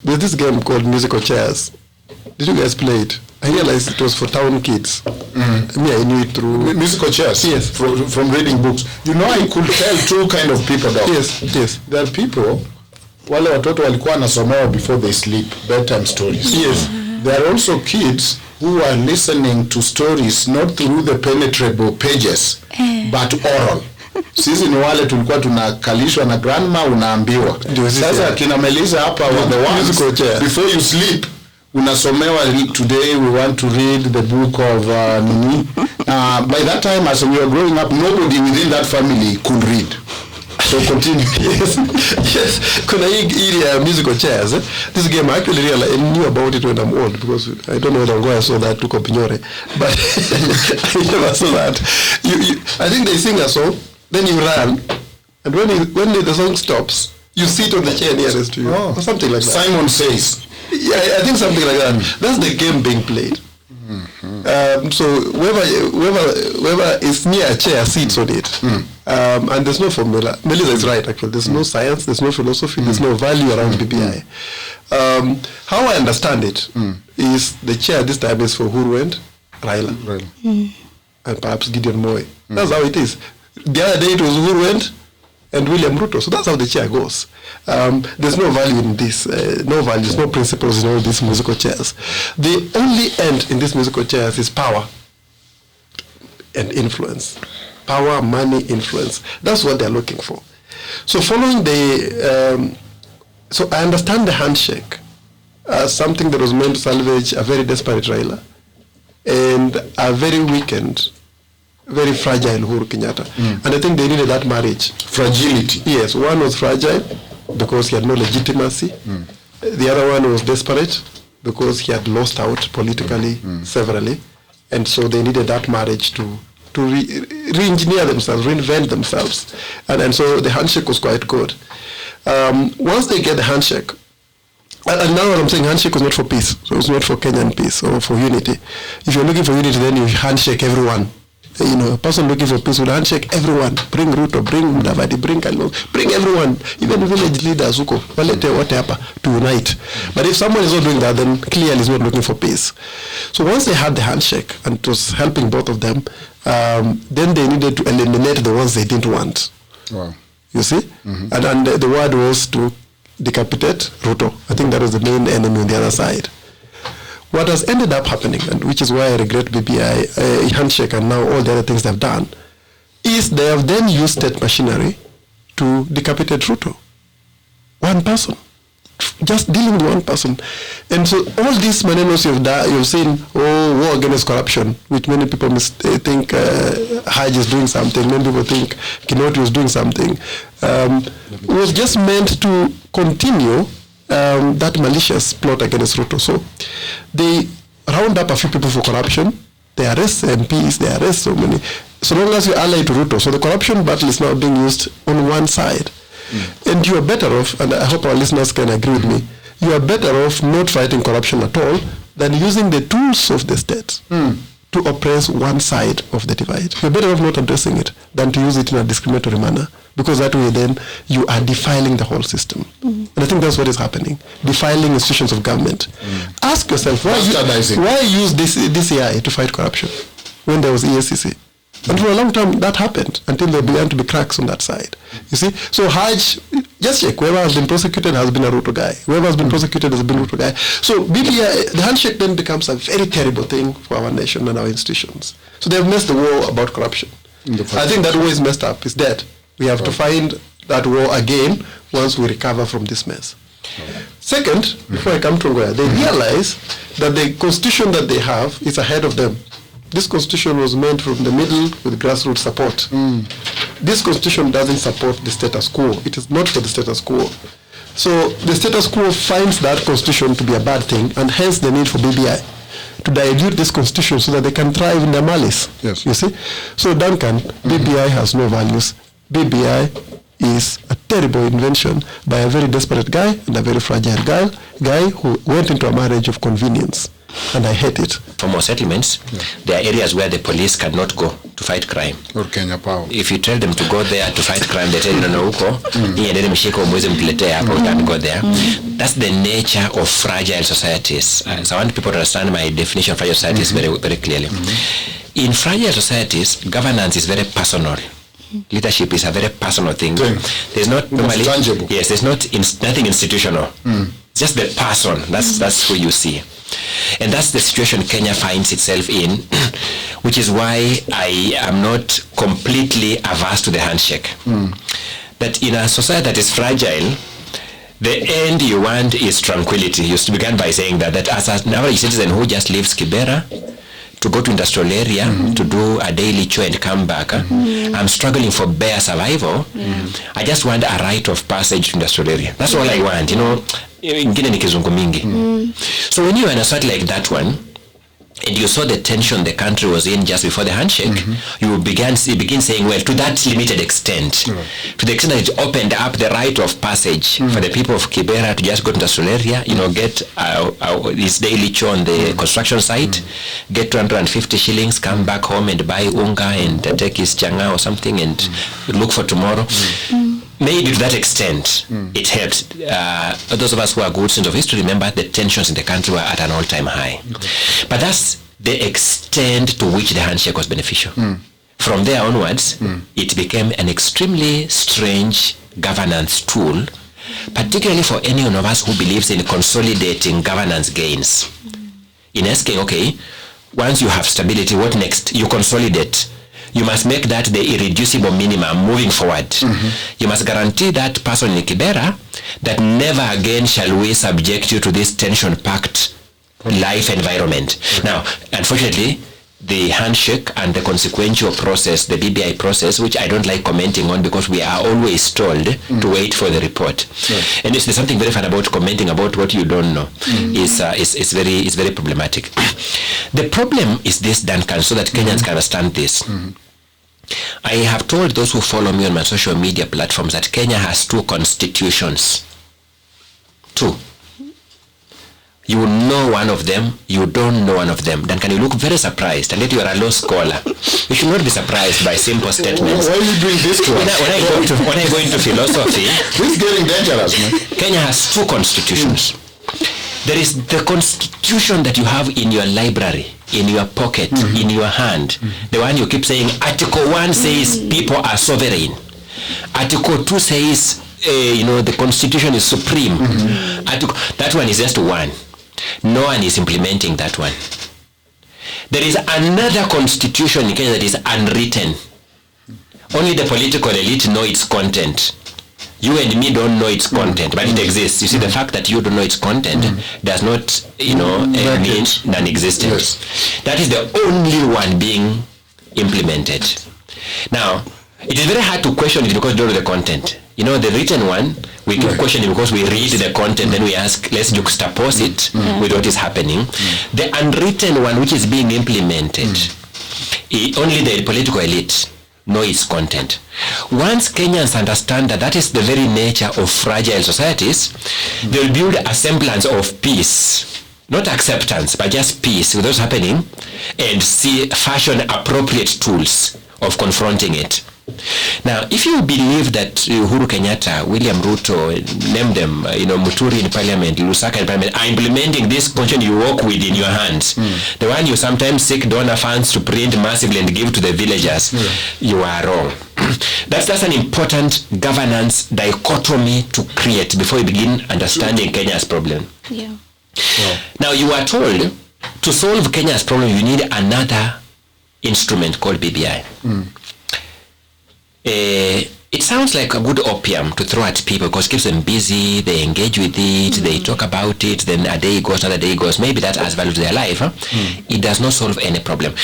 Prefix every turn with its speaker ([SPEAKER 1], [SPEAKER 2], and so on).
[SPEAKER 1] There's this game called Musical Chairs. Did you guys play it? I realized it was for town kids. Mm-hmm. I knew it through
[SPEAKER 2] musical chairs.
[SPEAKER 1] Yes,
[SPEAKER 2] from reading books. You know, I could tell two kind of people. Though.
[SPEAKER 1] Yes.
[SPEAKER 2] There are people wale watoto walikuwa wanasomewa before they sleep, bedtime stories.
[SPEAKER 1] Yes.
[SPEAKER 2] There are also kids who are listening to stories not through the penetrable pages, but oral. Sisi ni wale tulikuwa tunakalishwa na grandma unaambiwa. Sasa kina Melissa hapa on the ones before you sleep unasomewa, today we want to read the book of Nini. By that time as we were growing up, nobody within that family could read. So continue.
[SPEAKER 1] yes. Kuna hii musical chairs. This game I actually realized, I knew about it when I'm old because I don't know whether I saw that to Copignore, but I never saw that. I think they sing a song, then you run, and when the song stops, you sit on the chair nearest to you, or something like that.
[SPEAKER 2] Simon Says.
[SPEAKER 1] Yeah, I think something like that. That's the game being played. Mm-hmm. So whoever is near a chair sits on it. And there's no formula. Melissa is right, actually. There's no science, there's no philosophy, there's no value around BBI. How I understand it is the chair this time is for Uhuru and Raila. And perhaps Gideon Moi. That's how it is. The other day it was Uhuru and William Ruto. So that's how the chair goes. There's no value in this, no values, no principles in all these musical chairs. The only end in these musical chairs is power and influence. Power, money, influence. That's what they're looking for. So following so I understand the handshake as something that was meant to salvage a very desperate Raila and a very weakened, very fragile Uhuru Kenyatta. And I think they needed that marriage.
[SPEAKER 2] Fragility.
[SPEAKER 1] Yes, one was fragile because he had no legitimacy. The other one was desperate because he had lost out politically severally. And so they needed that marriage to re-engineer themselves, reinvent themselves. And so the handshake was quite good. Once they get the handshake, and now what I'm saying, handshake was not for peace. So it was not for Kenyan peace or for unity. If you're looking for unity, then you handshake everyone. You know, a person looking for peace would handshake everyone. Bring Ruto, bring Mudavadi, bring Kalonzo, bring everyone, even village leaders, whatever, to unite. But if someone is not doing that, then clearly he's not looking for peace. So once they had the handshake, and it was helping both of them, then they needed to eliminate the ones they didn't want.
[SPEAKER 2] Wow.
[SPEAKER 1] You see? And the word was to decapitate Ruto. I think that was the main enemy on the other side. What has ended up happening, and which is why I regret BBI, handshake, and now all the other things they've done, is they have then used state machinery to decapitate Ruto. One person. Just dealing with one person. And so all these manenos you've seen, war against corruption, which many people think Haj is doing something, many people think Kinoti was doing something, was just meant to continue that malicious plot against Ruto. So they round up a few people for corruption, they arrest MPs, they arrest so many. So long as you ally to Ruto, so the corruption battle is now being used on one side. And you are better off, and I hope our listeners can agree with me, you are better off not fighting corruption at all than using the tools of the state to oppress one side of the divide. You're better off not addressing it than to use it in a discriminatory manner, because that way then you are defiling the whole system. And I think that's what is happening, defiling institutions of government. Ask yourself, why use this AI to fight corruption when there was ESCC? And for a long time that happened until there began to be cracks on that side. You see? So Haj, just check, whoever has been prosecuted has been a Ruto guy. Whoever has been prosecuted has been a Ruto guy. So BBI, the handshake then becomes a very terrible thing for our nation and our institutions. So they've messed the war about corruption. I think that war is messed up, it's dead. We have to find that war again once we recover from this mess. Second, before I come to Ngoya, they realize that the constitution that they have is ahead of them. This constitution was meant from the middle with grassroots support. This constitution doesn't support the status quo. It is not for the status quo. So the status quo finds that constitution to be a bad thing, and hence the need for BBI to dilute this constitution so that they can thrive in their malice.
[SPEAKER 2] Yes.
[SPEAKER 1] You see? So Duncan, BBI has no values. BBI is a terrible invention by a very desperate guy and a very fragile guy who went into a marriage of convenience. and I hate it.
[SPEAKER 3] Formal settlements, there are areas where the police cannot go to fight crime.
[SPEAKER 2] Or Kenya Power.
[SPEAKER 3] If you tell them to go there to fight crime, they tell you, no, huko, can't go there. That's the nature of fragile societies. So I want people to understand my definition of fragile societies very, very clearly. In fragile societies, governance is very personal. Leadership is a very personal thing. There's not normally
[SPEAKER 2] tangible.
[SPEAKER 3] Yes, there's nothing institutional. Just the person. That's who you see, and that's the situation Kenya finds itself in, which is why I am not completely averse to the handshake. That in a society that is fragile, the end you want is tranquility. You began by saying that as an average citizen who just leaves Kibera to go to industrial area to do a daily chore and come back, I'm struggling for bare survival. I just want a rite of passage to industrial area. That's all I want, ingine ni kizungu mingi. So when you are in a sort like that one, and you saw the tension the country was in just before the handshake, you begin saying, well, to that limited extent, to the extent that it opened up the right of passage for the people of Kibera to just go to industrial area, get his daily chore on the construction site, get 250 shillings, come back home and buy unga and take his changa or something and look for tomorrow. Maybe to that extent, it helped. Those of us who are good students of history remember the tensions in the country were at an all-time high. But that's the extent to which the handshake was beneficial. From there onwards, it became an extremely strange governance tool, particularly for any one of us who believes in consolidating governance gains. In asking, okay, once you have stability, what next? You consolidate. You must make that the irreducible minimum moving forward. You must guarantee that person in Kibera that never again shall we subject you to this tension-packed life environment. Now, unfortunately, the handshake and the consequential process, the BBI process, which I don't like commenting on because we are always told to wait for the report. And there's something very fun about commenting about what you don't know. It's very problematic. The problem is this, Duncan, so that Kenyans can understand this. I have told those who follow me on my social media platforms that Kenya has 2 constitutions. 2. You know one of them, you don't know one of them. Then can you look very surprised, and yet you are a law scholar. You should not be surprised by simple statements.
[SPEAKER 2] Why are you doing this to us?
[SPEAKER 3] When I go into philosophy,
[SPEAKER 2] this is getting dangerous, man.
[SPEAKER 3] Kenya has 2 constitutions. There is the constitution that you have in your library, in your pocket, in your hand. The one you keep saying, Article 1 says people are sovereign. Article 2 says, the constitution is supreme. That one is just one. No one is implementing that one. There is another constitution in Kenya that is unwritten. Only the political elite know its content. You and me don't know its content, but it exists. You see, the fact that you don't know its content does not, mean non-existent. Yes. That is the only one being implemented. Now, it is very hard to question it because you don't know the content. The written one, we keep questioning because we read the content, then we ask, let's juxtapose it with what is happening. The unwritten one, which is being implemented, only the political elite know its content. Once Kenyans understand that is the very nature of fragile societies, they'll build a semblance of peace. Not acceptance, but just peace with what's happening, and fashion appropriate tools of confronting it. Now, if you believe that Uhuru Kenyatta, William Ruto, name them, Muturi in parliament, Lusaka in parliament, are implementing this constitution you walk with in your hands, the one you sometimes seek donor funds to print massively and give to the villagers, you are wrong. That's an important governance dichotomy to create before you begin understanding Kenya's problem. Now, you are told to solve Kenya's problem, you need another instrument called BBI. It sounds like a good opium to throw at people because it keeps them busy, they engage with it, they talk about it, then a day goes, another day goes. Maybe that adds value to their life. It does not solve any problem.